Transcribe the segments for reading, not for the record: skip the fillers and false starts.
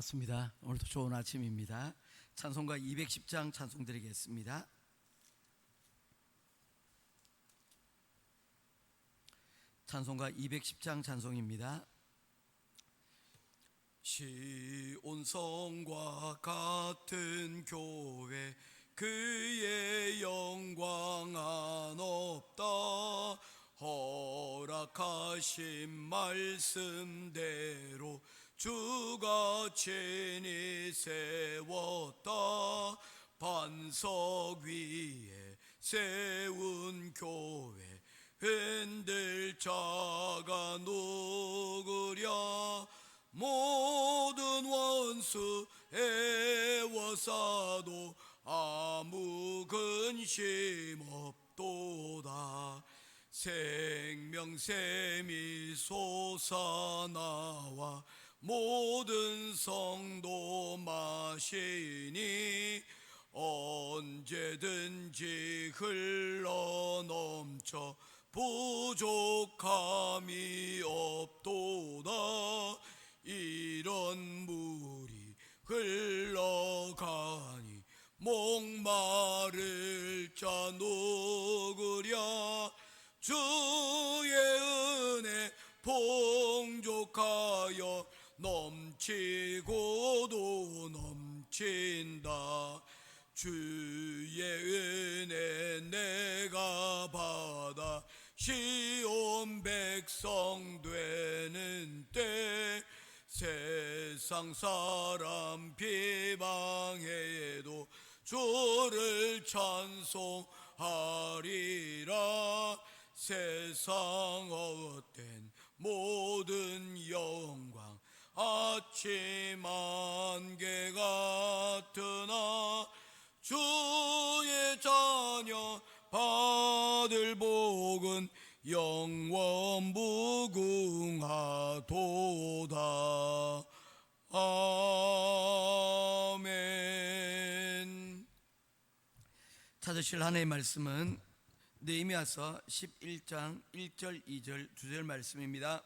반갑습니다. 오늘도 좋은 아침입니다. 찬송가 210장 찬송 드리겠습니다. 찬송가 210장 찬송입니다. 시온성과 같은 교회 그의 영광 안 없다. 허락하신 말씀대로 주가 친히 세웠다. 반석 위에 세운 교회 흔들 자가 누구랴. 모든 원수 애워싸도 아무 근심 없도다. 생명샘이 솟아나와 모든 성도 마시니 언제든지 흘러넘쳐 부족함이 없도다. 이런 물이 흘러가니 목마를 자 누구랴. 주의 은혜 풍족하여 넘치고도 넘친다. 주의 은혜 내가 받아 시온 백성 되는 때 세상 사람 비방해도 주를 찬송하리라. 세상 헛된 모든 영광 아침 안개 같으나 주의 자녀 받을 복은 영원 무궁하도다. 아멘. 찾으실 하나님의 말씀은 느헤미야서 11장 1절 2절 2절 말씀입니다.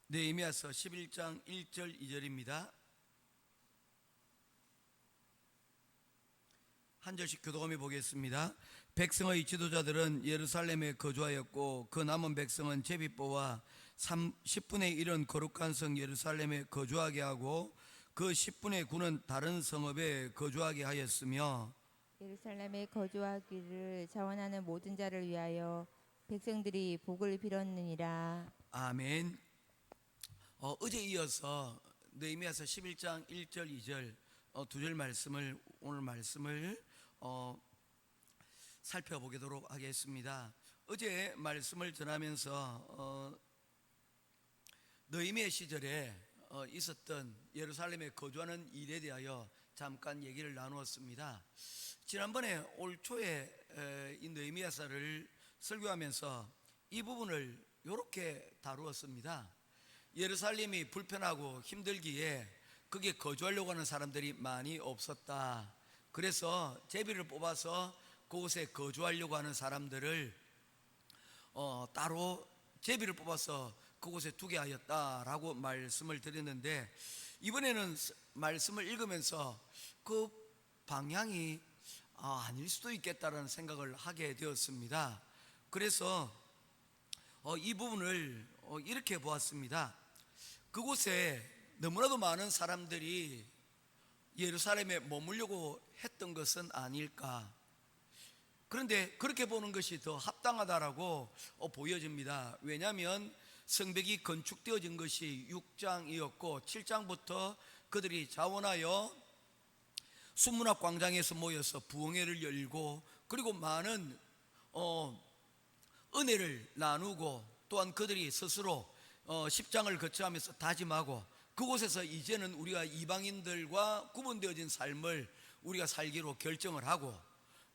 느헤미야서 11장 1절 2절입니다. 한 절씩 교독하며 보겠습니다. 백성의 지도자들은 예루살렘에 거주하였고 그 남은 백성은 제비 뽑아 10분의 1은 거룩한 성 예루살렘에 거주하게 하고 그 10분의 9는 다른 성읍에 거주하게 하였으며 예루살렘에 거주하기를 자원하는 모든 자를 위하여 백성들이 복을 빌었느니라. 아멘. 어제 이어서 느헤미야서 11장 1절 2절 두 절 말씀을 오늘 말씀을 살펴보도록 하겠습니다. 어제 말씀을 전하면서 느헤미야 시절에 있었던 예루살렘에 거주하는 일에 대하여 잠깐 얘기를 나누었습니다. 지난번에 올 초에 이 느헤미야서를 설교하면서 이 부분을 이렇게 다루었습니다. 예루살렘이 불편하고 힘들기에 거기에 거주하려고 하는 사람들이 많이 없었다. 그래서 제비를 뽑아서 그곳에 거주하려고 하는 사람들을 따로 제비를 뽑아서 그곳에 두게 하였다라고 말씀을 드렸는데, 이번에는 말씀을 읽으면서 그 방향이 아닐 수도 있겠다라는 생각을 하게 되었습니다. 그래서 이 부분을 이렇게 보았습니다. 그곳에 너무나도 많은 사람들이 예루살렘에 머물려고 했던 것은 아닐까. 그런데 그렇게 보는 것이 더 합당하다라고 보여집니다. 왜냐하면 성벽이 건축되어진 것이 6장이었고 7장부터 그들이 자원하여 순문학 광장에서 모여서 부흥회를 열고 그리고 많은 은혜를 나누고 또한 그들이 스스로 10장을 거쳐가면서 다짐하고 그곳에서 이제는 우리가 이방인들과 구분되어진 삶을 우리가 살기로 결정을 하고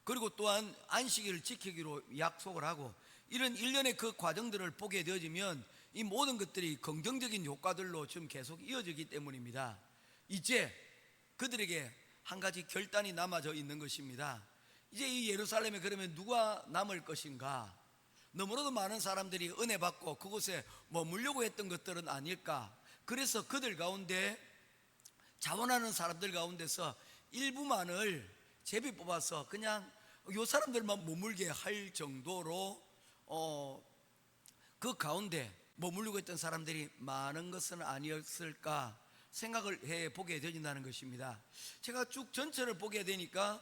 그리고 또한 안식일을 지키기로 약속을 하고 이런 일련의 그 과정들을 보게 되어지면 이 모든 것들이 긍정적인 효과들로 지금 계속 이어지기 때문입니다. 이제 그들에게 한 가지 결단이 남아져 있는 것입니다. 이제 이 예루살렘에 그러면 누가 남을 것인가? 너무나도 많은 사람들이 은혜 받고 그곳에 머물려고 했던 것들은 아닐까? 그래서 그들 가운데 자원하는 사람들 가운데서 일부만을 제비 뽑아서 그냥 요 사람들만 머물게 할 정도로 그 가운데 머물고 있던 사람들이 많은 것은 아니었을까 생각을 해보게 되진다는 것입니다. 제가 쭉 전체를 보게 되니까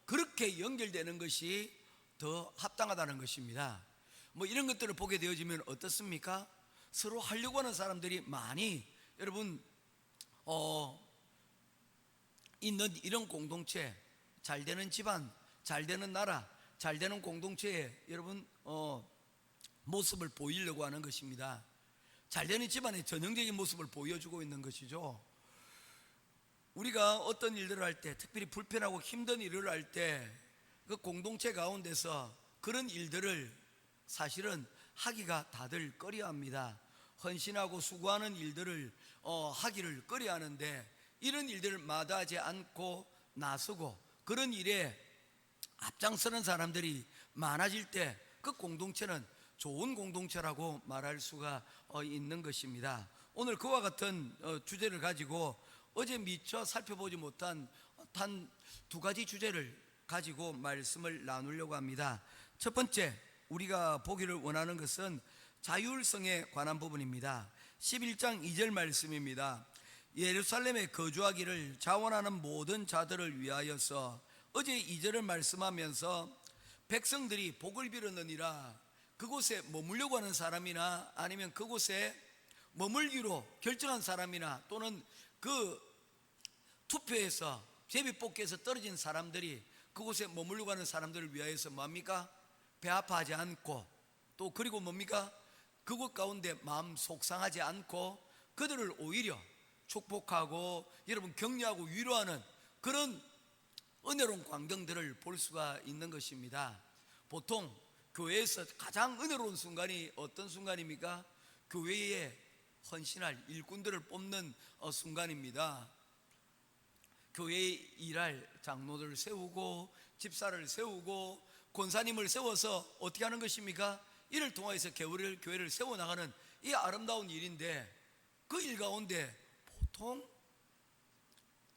그렇게 연결되는 것이 더 합당하다는 것입니다. 뭐 이런 것들을 보게 되어지면 어떻습니까? 서로 하려고 하는 사람들이 많이 여러분 있는 이런 공동체, 잘 되는 집안, 잘 되는 나라, 잘 되는 공동체에 여러분 모습을 보이려고 하는 것입니다. 잘 되는 집안의 전형적인 모습을 보여주고 있는 것이죠. 우리가 어떤 일들을 할 때, 특별히 불편하고 힘든 일을 할 때 그 공동체 가운데서 그런 일들을 사실은 하기가 다들 꺼려합니다. 헌신하고 수고하는 일들을 하기를 꺼려하는데, 이런 일들을 마다하지 않고 나서고 그런 일에 앞장서는 사람들이 많아질 때 그 공동체는 좋은 공동체라고 말할 수가 있는 것입니다. 오늘 그와 같은 주제를 가지고 어제 미처 살펴보지 못한 단 두 가지 주제를 가지고 말씀을 나누려고 합니다. 첫 번째, 우리가 보기를 원하는 것은 자율성에 관한 부분입니다. 11장 2절 말씀입니다. 예루살렘에 거주하기를 자원하는 모든 자들을 위하여서, 어제 2절을 말씀하면서 백성들이 복을 빌었느니라, 그곳에 머물려고 하는 사람이나 아니면 그곳에 머물기로 결정한 사람이나 또는 그 투표에서 제비뽑기에서 떨어진 사람들이 그곳에 머물려고 하는 사람들을 위하여서 뭡니까? 배 아파하지 않고, 또 그리고 뭡니까? 그곳 가운데 마음 속상하지 않고 그들을 오히려 축복하고 여러분 격려하고 위로하는 그런 은혜로운 광경들을 볼 수가 있는 것입니다. 보통 교회에서 가장 은혜로운 순간이 어떤 순간입니까? 교회에 헌신할 일꾼들을 뽑는 순간입니다. 교회에 일할 장로들을 세우고 집사를 세우고 권사님을 세워서 어떻게 하는 것입니까? 이를 통해서 교회를 세워나가는 이 아름다운 일인데, 그 일 가운데 보통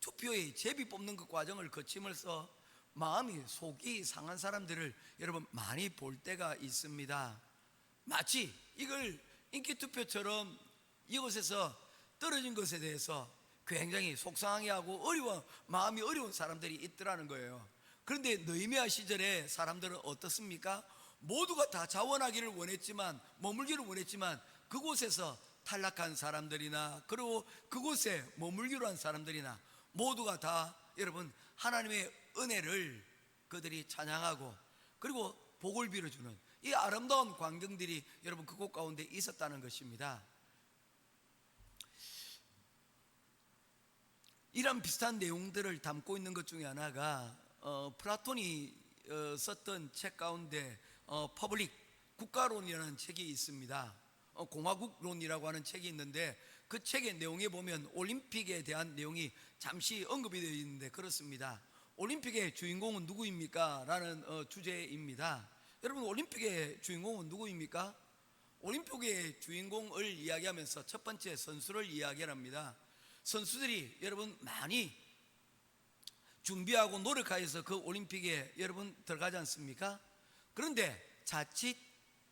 투표에 제비 뽑는 그 과정을 거치면서 마음이 속이 상한 사람들을 여러분 많이 볼 때가 있습니다. 마치 이걸 인기투표처럼 이곳에서 떨어진 것에 대해서 굉장히 속상하게 하고 마음이 어려운 사람들이 있더라는 거예요. 그런데 느헤미야 시절에 사람들은 어떻습니까? 모두가 다 자원하기를 원했지만, 머물기를 원했지만, 그곳에서 탈락한 사람들이나 그리고 그곳에 머물기로 한 사람들이나 모두가 다 여러분 하나님의 은혜를 그들이 찬양하고 그리고 복을 빌어주는 이 아름다운 광경들이 여러분 그곳 가운데 있었다는 것입니다. 이런 비슷한 내용들을 담고 있는 것 중에 하나가 플라톤이 썼던 책 가운데 퍼블릭 국가론이라는 책이 있습니다. 공화국론이라고 하는 책이 있는데, 그 책의 내용에 보면 올림픽에 대한 내용이 잠시 언급이 되어 있는데 그렇습니다. 올림픽의 주인공은 누구입니까? 라는 주제입니다. 여러분, 올림픽의 주인공은 누구입니까? 올림픽의 주인공을 이야기하면서 첫 번째 선수를 이야기합니다. 선수들이 여러분 많이 준비하고 노력하여서 그 올림픽에 여러분 들어가지 않습니까? 그런데 자칫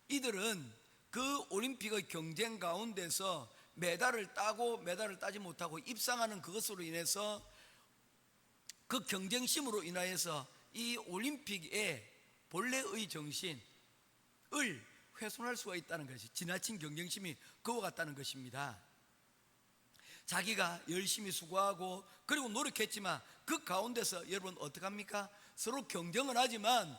이들은 그 올림픽의 경쟁 가운데서 메달을 따고 메달을 따지 못하고 입상하는 그것으로 인해서 그 경쟁심으로 인하여서 이 올림픽의 본래의 정신을 훼손할 수가 있다는 것이, 지나친 경쟁심이 그와 같다는 것입니다. 자기가 열심히 수고하고 그리고 노력했지만 그 가운데서 여러분 어떡합니까? 서로 경쟁은 하지만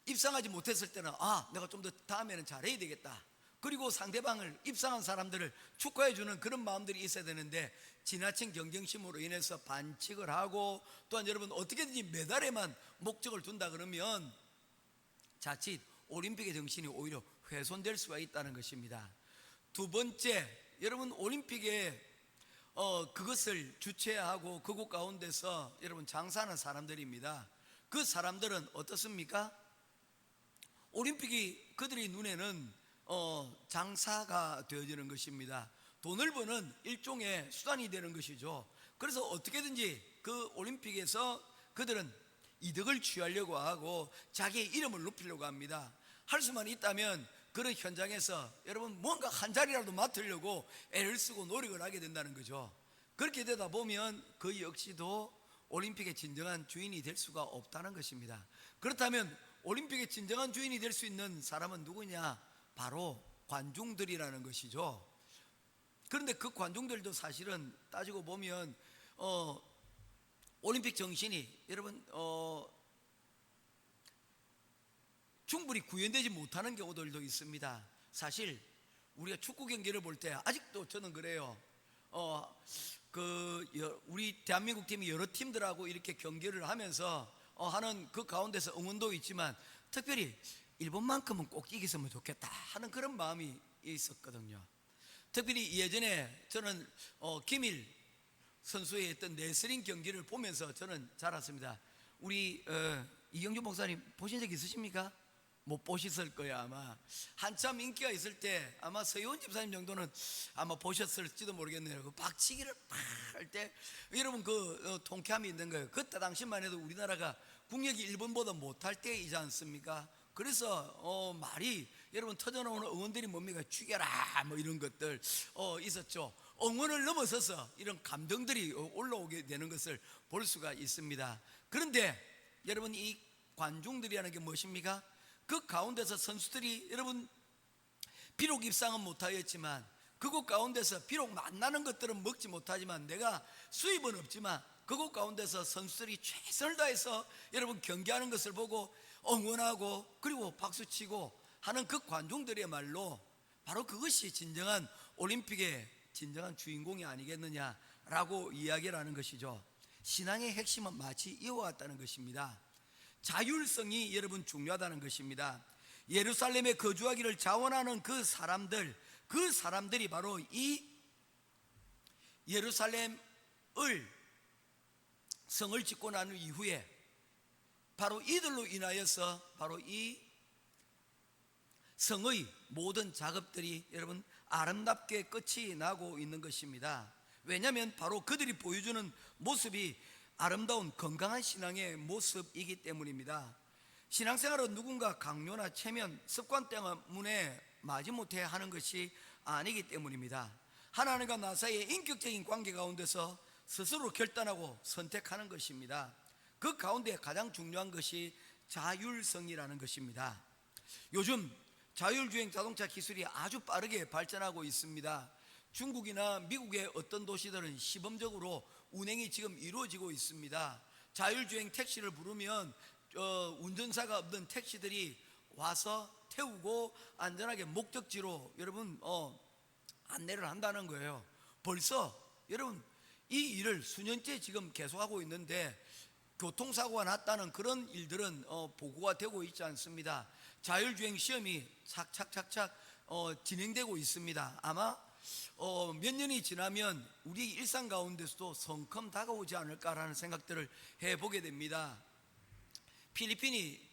입상하지 못했을 때는 내가 좀 더 다음에는 잘해야 되겠다, 그리고 상대방을 입상한 사람들을 축하해 주는 그런 마음들이 있어야 되는데, 지나친 경쟁심으로 인해서 반칙을 하고 또한 여러분 어떻게든지 메달에만 목적을 둔다 그러면 자칫 올림픽의 정신이 오히려 훼손될 수가 있다는 것입니다. 두 번째, 여러분 올림픽에 그것을 주최하고 그곳 가운데서 여러분 장사하는 사람들입니다. 그 사람들은 어떻습니까? 올림픽이 그들의 눈에는 장사가 되어지는 것입니다. 돈을 버는 일종의 수단이 되는 것이죠. 그래서 어떻게든지 그 올림픽에서 그들은 이득을 취하려고 하고 자기의 이름을 높이려고 합니다. 할 수만 있다면 그런 현장에서 여러분 뭔가 한 자리라도 맡으려고 애를 쓰고 노력을 하게 된다는 거죠. 그렇게 되다 보면 그 역시도 올림픽의 진정한 주인이 될 수가 없다는 것입니다. 그렇다면 올림픽의 진정한 주인이 될 수 있는 사람은 누구냐? 바로 관중들이라는 것이죠. 그런데 그 관중들도 사실은 따지고 보면 올림픽 정신이 여러분 충분히 구현되지 못하는 경우들도 있습니다. 사실 우리가 축구 경기를 볼 때 아직도 저는 그래요. 우리 대한민국 팀이 여러 팀들하고 이렇게 경기를 하면서 하는 그 가운데서 응원도 있지만 특별히 일본만큼은 꼭 이겼으면 좋겠다 하는 그런 마음이 있었거든요. 특별히 예전에 저는 김일 선수의 했던 레슬링 경기를 보면서 저는 자랐습니다. 우리 이경주 목사님 보신 적 있으십니까? 못 보셨을 거예요. 아마 한참 인기가 있을 때 아마 서희원 집사님 정도는 아마 보셨을지도 모르겠네요. 그 박치기를 팍 할 때 여러분 그 통쾌함이 있는 거예요. 그때 당시만 해도 우리나라가 국력이 일본보다 못할 때이지 않습니까? 그래서 말이 여러분 터져나오는 응원들이 뭡니까? 죽여라 뭐 이런 것들 있었죠. 응원을 넘어서서 이런 감정들이 올라오게 되는 것을 볼 수가 있습니다. 그런데 여러분 이 관중들이라는 게 무엇입니까? 그 가운데서 선수들이 여러분 비록 입상은 못하였지만 그곳 가운데서 비록 만나는 것들은 먹지 못하지만 내가 수입은 없지만 그곳 가운데서 선수들이 최선을 다해서 여러분 경기하는 것을 보고 응원하고 그리고 박수치고 하는 그 관중들이야말로 바로 그것이 진정한 올림픽의 진정한 주인공이 아니겠느냐라고 이야기를 하는 것이죠. 신앙의 핵심은 마치 이와 같다는 것입니다. 자율성이 여러분 중요하다는 것입니다. 예루살렘에 거주하기를 자원하는 그 사람들이 바로 이 예루살렘을 성을 짓고 난 이후에 바로 이들로 인하여서 바로 이 성의 모든 작업들이 여러분 아름답게 끝이 나고 있는 것입니다. 왜냐하면 바로 그들이 보여주는 모습이 아름다운 건강한 신앙의 모습이기 때문입니다. 신앙생활은 누군가 강요나 체면, 습관 때문에 마지못해 하는 것이 아니기 때문입니다. 하나님과 나 사이의 인격적인 관계 가운데서 스스로 결단하고 선택하는 것입니다. 그 가운데 가장 중요한 것이 자율성이라는 것입니다. 요즘 자율주행 자동차 기술이 아주 빠르게 발전하고 있습니다. 중국이나 미국의 어떤 도시들은 시범적으로 운행이 지금 이루어지고 있습니다. 자율주행 택시를 부르면 운전사가 없는 택시들이 와서 태우고 안전하게 목적지로 여러분 안내를 한다는 거예요. 벌써 여러분 이 일을 수년째 지금 계속하고 있는데 교통사고가 났다는 그런 일들은 보고가 되고 있지 않습니다. 자율주행 시험이 착착착착 진행되고 있습니다. 아마 몇 년이 지나면 우리 일상 가운데서도 성큼 다가오지 않을까라는 생각들을 해보게 됩니다. 필리핀이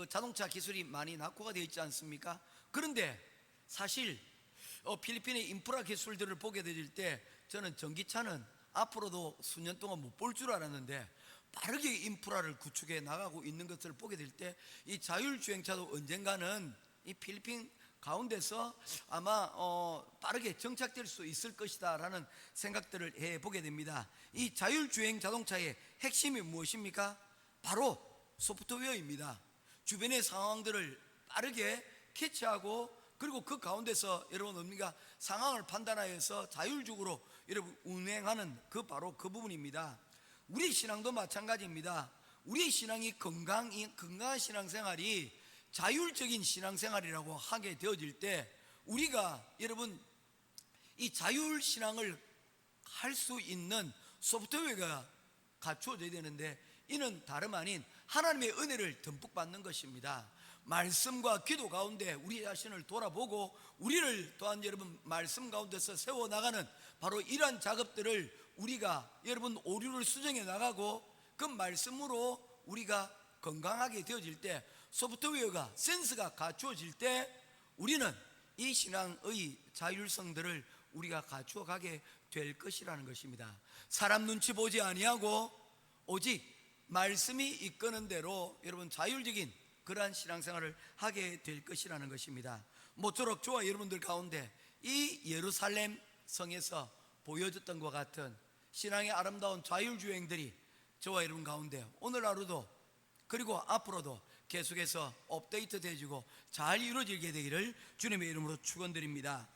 자동차 기술이 많이 낙후가 되어 있지 않습니까? 그런데 사실 필리핀의 인프라 기술들을 보게 될 때 저는 전기차는 앞으로도 수년 동안 못 볼 줄 알았는데 빠르게 인프라를 구축해 나가고 있는 것을 보게 될 때 이 자율주행차도 언젠가는 이 필리핀 가운데서 아마 빠르게 정착될 수 있을 것이다 라는 생각들을 해보게 됩니다. 이 자율주행 자동차의 핵심이 무엇입니까? 바로 소프트웨어입니다. 주변의 상황들을 빠르게 캐치하고 그리고 그 가운데서 여러분 뭡니까? 상황을 판단하여서 자율적으로 여러분 운행하는 바로 그 부분입니다. 우리 신앙도 마찬가지입니다. 우리 신앙이 건강한 신앙생활이 자율적인 신앙생활이라고 하게 되어질 때 우리가 여러분 이 자율신앙을 할 수 있는 소프트웨어가 갖추어져야 되는데 이는 다름 아닌 하나님의 은혜를 듬뿍 받는 것입니다. 말씀과 기도 가운데 우리 자신을 돌아보고 우리를 또한 여러분 말씀 가운데서 세워나가는 바로 이러한 작업들을 우리가 여러분 오류를 수정해 나가고 그 말씀으로 우리가 건강하게 되어질 때 소프트웨어가 센스가 갖추어질 때 우리는 이 신앙의 자율성들을 우리가 갖추어 가게 될 것이라는 것입니다. 사람 눈치 보지 아니하고 오직 말씀이 이끄는 대로 여러분 자율적인 그러한 신앙생활을 하게 될 것이라는 것입니다. 모쪼록 저와 여러분들 가운데 이 예루살렘 성에서 보여줬던 것 같은 신앙의 아름다운 자율주행들이 저와 여러분 가운데 오늘 하루도 그리고 앞으로도 계속해서 업데이트 되어지고 잘 이루어지게 되기를 주님의 이름으로 축원드립니다.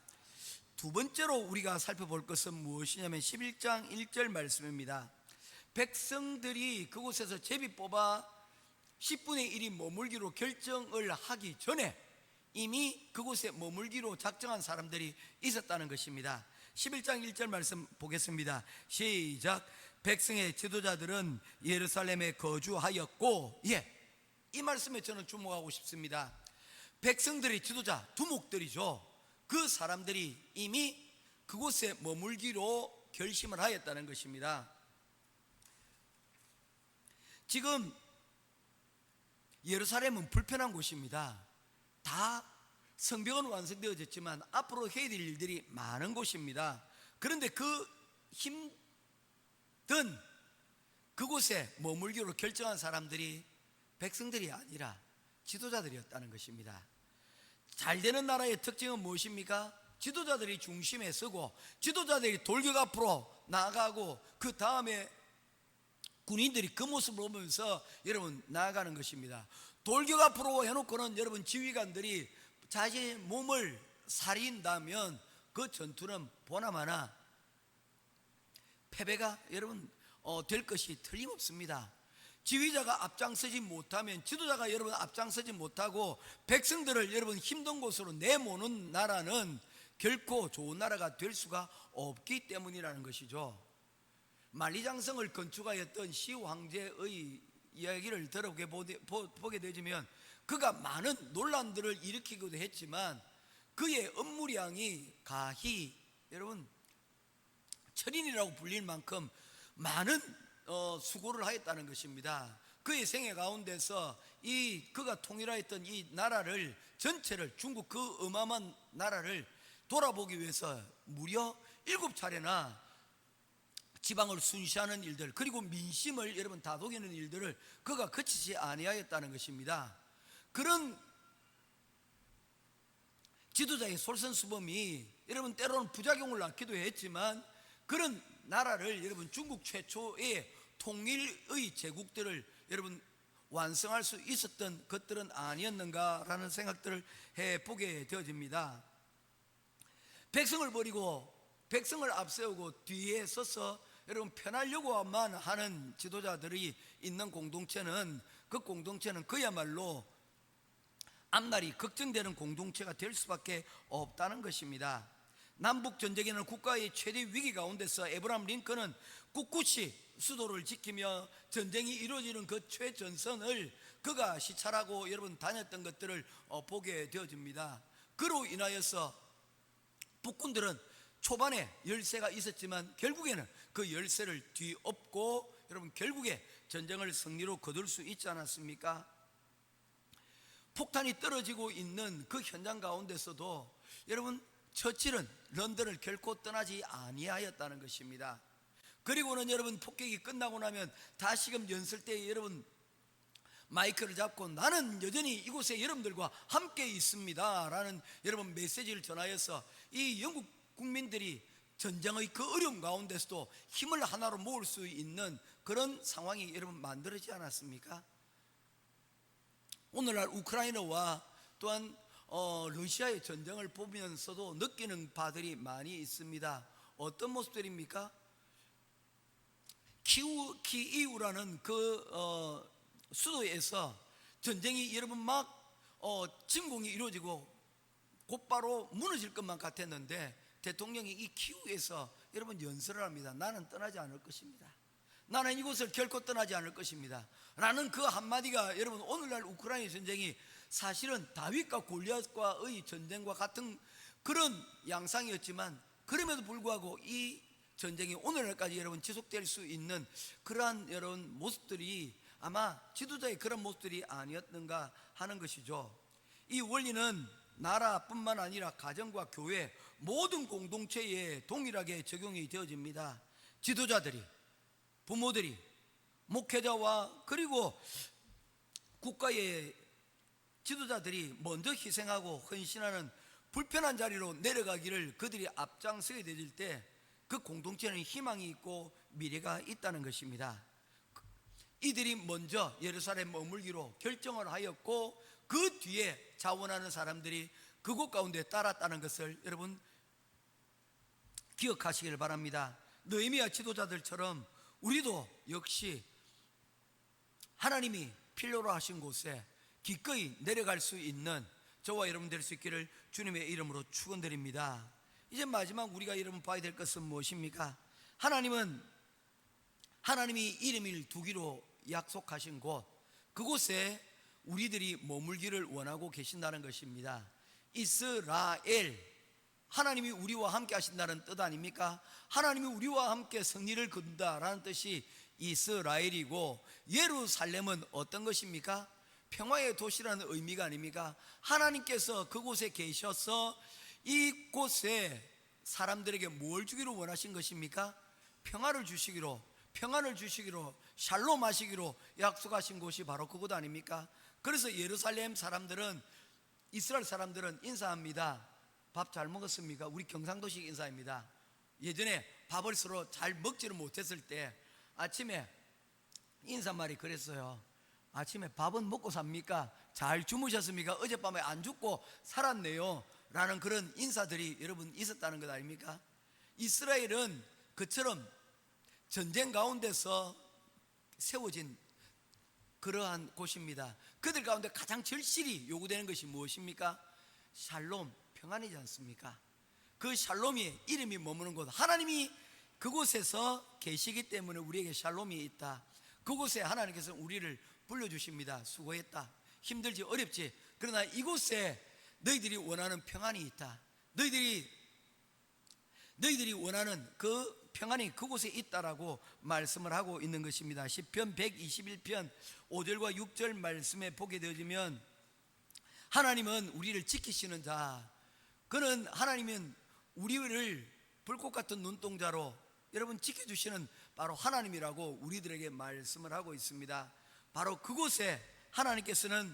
두 번째로 우리가 살펴볼 것은 무엇이냐면 11장 1절 말씀입니다. 백성들이 그곳에서 제비 뽑아 10분의 1이 머물기로 결정을 하기 전에 이미 그곳에 머물기로 작정한 사람들이 있었다는 것입니다. 11장 1절 말씀 보겠습니다. 시작. 백성의 지도자들은 예루살렘에 거주하였고, 이 말씀에 저는 주목하고 싶습니다. 백성들의 지도자, 두목들이죠. 그 사람들이 이미 그곳에 머물기로 결심을 하였다는 것입니다. 지금 예루살렘은 불편한 곳입니다. 다 성벽은 완성되어졌지만 앞으로 해야 될 일들이 많은 곳입니다. 그런데 그 힘든 그곳에 머물기로 결정한 사람들이 백성들이 아니라 지도자들이었다는 것입니다. 잘 되는 나라의 특징은 무엇입니까? 지도자들이 중심에 서고 지도자들이 돌격 앞으로 나아가고 그 다음에 군인들이 그 모습을 보면서 여러분 나아가는 것입니다. 돌격 앞으로 해놓고는 여러분 지휘관들이 자신의 몸을 사린다면 그 전투는 보나마나 패배가 여러분 될 것이 틀림없습니다. 지휘자가 앞장서지 못하면 지도자가 여러분 앞장서지 못하고 백성들을 여러분 힘든 곳으로 내모는 나라는 결코 좋은 나라가 될 수가 없기 때문이라는 것이죠. 만리장성을 건축하였던 시황제의 이야기를 들어보게 되지만 그가 많은 논란들을 일으키기도 했지만 그의 업무량이 가히 여러분 철인이라고 불릴 만큼 많은 수고를 하였다는 것입니다. 그의 생애 가운데서 그가 통일하였던 이 나라를 전체를 중국 그 어마어마한 나라를 돌아보기 위해서 무려 7차례나 지방을 순시하는 일들 그리고 민심을 여러분 다독이는 일들을 그가 그치지 아니하였다는 것입니다. 그런 지도자의 솔선수범이 여러분 때로는 부작용을 낳기도 했지만 그런 나라를 여러분 중국 최초의 통일의 제국들을 여러분 완성할 수 있었던 것들은 아니었는가라는 생각들을 해보게 되어집니다. 백성을 버리고 백성을 앞세우고 뒤에 서서 여러분 편하려고만 하는 지도자들이 있는 공동체는 그 공동체는 그야말로 앞날이 걱정되는 공동체가 될 수밖에 없다는 것입니다. 남북전쟁에는 국가의 최대 위기 가운데서 에브라함 링컨은 꿋꿋이 수도를 지키며 전쟁이 이루어지는 그 최전선을 그가 시찰하고 여러분 다녔던 것들을 보게 되어집니다. 그로 인하여서 북군들은 초반에 열세가 있었지만 결국에는 그 열세를 뒤엎고 여러분 결국에 전쟁을 승리로 거둘 수 있지 않았습니까? 폭탄이 떨어지고 있는 그 현장 가운데서도 여러분 처칠은 런던을 결코 떠나지 아니하였다는 것입니다. 그리고는 여러분 폭격이 끝나고 나면 다시금 연설 때 여러분 마이크를 잡고 나는 여전히 이곳에 여러분들과 함께 있습니다 라는 여러분 메시지를 전하여서 이 영국 국민들이 전쟁의 그 어려움 가운데서도 힘을 하나로 모을 수 있는 그런 상황이 여러분 만들어지지 않았습니까? 오늘날 우크라이나와 또한 러시아의 전쟁을 보면서도 느끼는 바들이 많이 있습니다. 어떤 모습들입니까? 키이우라는 그 수도에서 전쟁이 여러분 막 침공이 이루어지고 곧바로 무너질 것만 같았는데 대통령이 이 키우에서 여러분 연설을 합니다. 나는 떠나지 않을 것입니다. 나는 이곳을 결코 떠나지 않을 것입니다 라는 그 한마디가 여러분 오늘날 우크라이나 전쟁이 사실은 다윗과 골리앗과의 전쟁과 같은 그런 양상이었지만 그럼에도 불구하고 이 전쟁이 오늘날까지 여러분 지속될 수 있는 그러한 여러분 모습들이 아마 지도자의 그런 모습들이 아니었는가 하는 것이죠. 이 원리는 나라뿐만 아니라 가정과 교회 모든 공동체에 동일하게 적용이 되어집니다. 지도자들이, 부모들이, 목회자와 그리고 국가의 지도자들이 먼저 희생하고 헌신하는 불편한 자리로 내려가기를 그들이 앞장서게 되질 때 그 공동체는 희망이 있고 미래가 있다는 것입니다. 이들이 먼저 예루살렘 머물기로 결정을 하였고 그 뒤에 자원하는 사람들이 그곳 가운데 따랐다는 것을 여러분 기억하시길 바랍니다. 느헤미야 지도자들처럼 우리도 역시 하나님이 필요로 하신 곳에 기꺼이 내려갈 수 있는 저와 여러분 될 수 있기를 주님의 이름으로 축원드립니다. 이제 마지막 우리가 여러분 봐야 될 것은 무엇입니까? 하나님이 이름을 두기로 약속하신 곳, 그곳에 우리들이 머물기를 원하고 계신다는 것입니다. 이스라엘, 하나님이 우리와 함께 하신다는 뜻 아닙니까? 하나님이 우리와 함께 승리를 거둔다라는 뜻이 이스라엘이고, 예루살렘은 어떤 것입니까? 평화의 도시라는 의미가 아닙니까? 하나님께서 그곳에 계셔서 이곳에 사람들에게 뭘 주기로 원하신 것입니까? 평안을 주시기로 샬롬 하시기로 약속하신 곳이 바로 그곳 아닙니까? 그래서 예루살렘 사람들은, 이스라엘 사람들은 인사합니다. 밥 잘 먹었습니까? 우리 경상도식 인사입니다. 예전에 밥을 서로 잘 먹지를 못했을 때 아침에 인사말이 그랬어요. 아침에 밥은 먹고 삽니까? 잘 주무셨습니까? 어젯밤에 안 죽고 살았네요 라는 그런 인사들이 여러분 있었다는 것 아닙니까? 이스라엘은 그처럼 전쟁 가운데서 세워진 그러한 곳입니다. 그들 가운데 가장 절실히 요구되는 것이 무엇입니까? 샬롬, 평안이지 않습니까? 그 샬롬이 이름이 머무는 곳, 하나님이 그곳에서 계시기 때문에 우리에게 샬롬이 있다. 그곳에 하나님께서 우리를 불러주십니다. 수고했다, 힘들지, 어렵지, 그러나 이곳에 너희들이 원하는 평안이 있다. 너희들이 원하는 그 평안이 그곳에 있다라고 말씀을 하고 있는 것입니다. 시편 121편 5절과 6절 말씀에 보게 되어지면 하나님은 우리를 지키시는 자, 그는 하나님은 우리를 불꽃 같은 눈동자로 여러분 지켜주시는 바로 하나님이라고 우리들에게 말씀을 하고 있습니다. 바로 그곳에 하나님께서는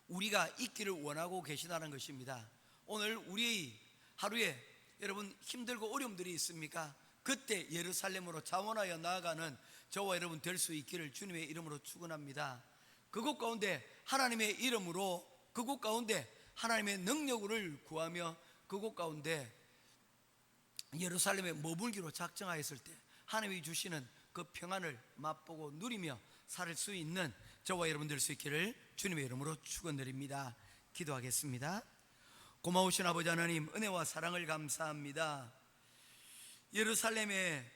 우리가 있기를 원하고 계시다는 것입니다. 오늘 우리 하루에 여러분 힘들고 어려움들이 있습니까? 그때 예루살렘으로 자원하여 나아가는 저와 여러분 될 수 있기를 주님의 이름으로 축원합니다. 그곳 가운데 하나님의 이름으로, 그곳 가운데 하나님의 능력을 구하며 그곳 가운데 예루살렘에 머물기로 작정하였을 때 하나님이 주시는 그 평안을 맛보고 누리며 살 수 있는 저와 여러분 될 수 있기를 주님의 이름으로 축원드립니다. 기도하겠습니다. 고마우신 아버지 하나님, 은혜와 사랑을 감사합니다. 예루살렘에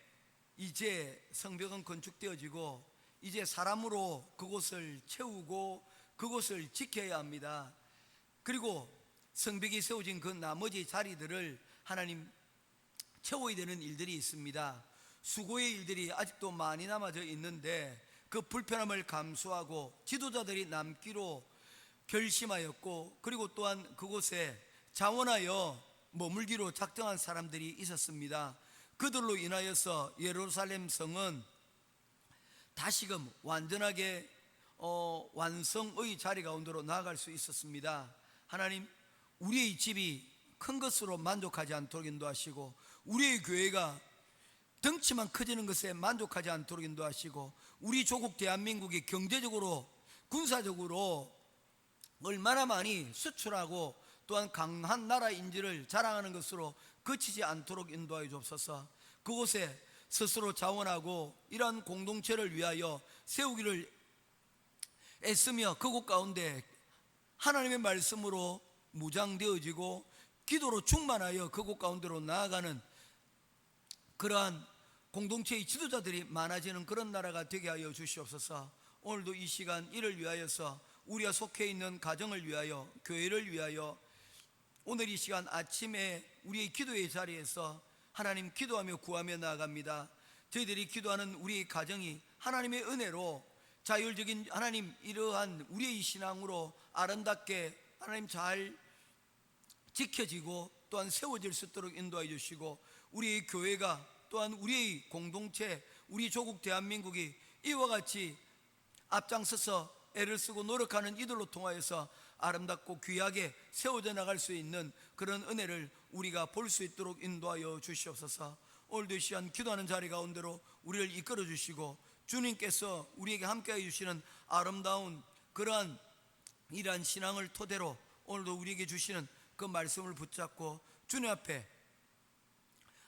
이제 성벽은 건축되어지고 이제 사람으로 그곳을 채우고 그곳을 지켜야 합니다. 그리고 성벽이 세워진 그 나머지 자리들을 하나님 채워야 되는 일들이 있습니다. 수고의 일들이 아직도 많이 남아져 있는데 그 불편함을 감수하고 지도자들이 남기로 결심하였고, 그리고 또한 그곳에 자원하여 머물기로 작정한 사람들이 있었습니다. 그들로 인하여서 예루살렘 성은 다시금 완전하게 완성의 자리 가운데로 나아갈 수 있었습니다. 하나님, 우리의 집이 큰 것으로 만족하지 않도록 인도하시고, 우리의 교회가 덩치만 커지는 것에 만족하지 않도록 인도하시고, 우리 조국 대한민국이 경제적으로 군사적으로 얼마나 많이 수출하고 또한 강한 나라인지를 자랑하는 것으로 그치지 않도록 인도하여 주옵소서. 그곳에 스스로 자원하고 이러한 공동체를 위하여 세우기를 애쓰며 그곳 가운데 하나님의 말씀으로 무장되어지고 기도로 충만하여 그곳 가운데로 나아가는 그러한 공동체의 지도자들이 많아지는 그런 나라가 되게 하여 주시옵소서. 오늘도 이 시간 이를 위하여서 우리가 속해 있는 가정을 위하여, 교회를 위하여 오늘 이 시간 아침에 우리의 기도의 자리에서 하나님 기도하며 구하며 나아갑니다. 저희들이 기도하는 우리의 가정이 하나님의 은혜로 자율적인 하나님 이러한 우리의 신앙으로 아름답게 하나님 잘 지켜지고 또한 세워질 수 있도록 인도하여 주시고, 우리의 교회가 또한 우리의 공동체, 우리 조국 대한민국이 이와 같이 앞장서서 애를 쓰고 노력하는 이들로 통하여서 아름답고 귀하게 세워져 나갈 수 있는 그런 은혜를 우리가 볼 수 있도록 인도하여 주시옵소서. 오늘도 이 시간 기도하는 자리 가운데로 우리를 이끌어 주시고, 주님께서 우리에게 함께해 주시는 아름다운 그러한 이러한 신앙을 토대로 오늘도 우리에게 주시는 그 말씀을 붙잡고 주님 앞에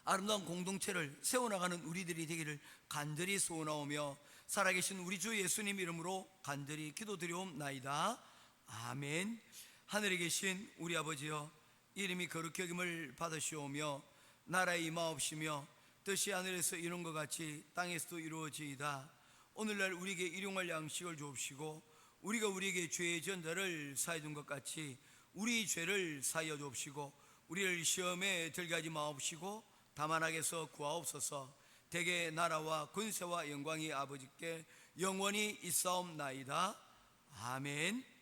아름다운 공동체를 세워나가는 우리들이 되기를 간절히 소원하오며, 살아계신 우리 주 예수님 이름으로 간절히 기도드리옵나이다. 아멘. 하늘에 계신 우리 아버지여, 이름이 거룩히 여김을 받으시오며 나라에 임하옵시며 뜻이 하늘에서 이룬 것 같이 땅에서도 이루어지이다. 오늘날 우리에게 일용할 양식을 주옵시고, 우리가 우리에게 죄의 전자를 사해 준 것 같이 우리 죄를 사하여 주옵시고, 우리를 시험에 들게 하지 마옵시고 다만 악에서 구하옵소서. 대개 나라와 권세와 영광이 아버지께 영원히 있사옵나이다. 아멘.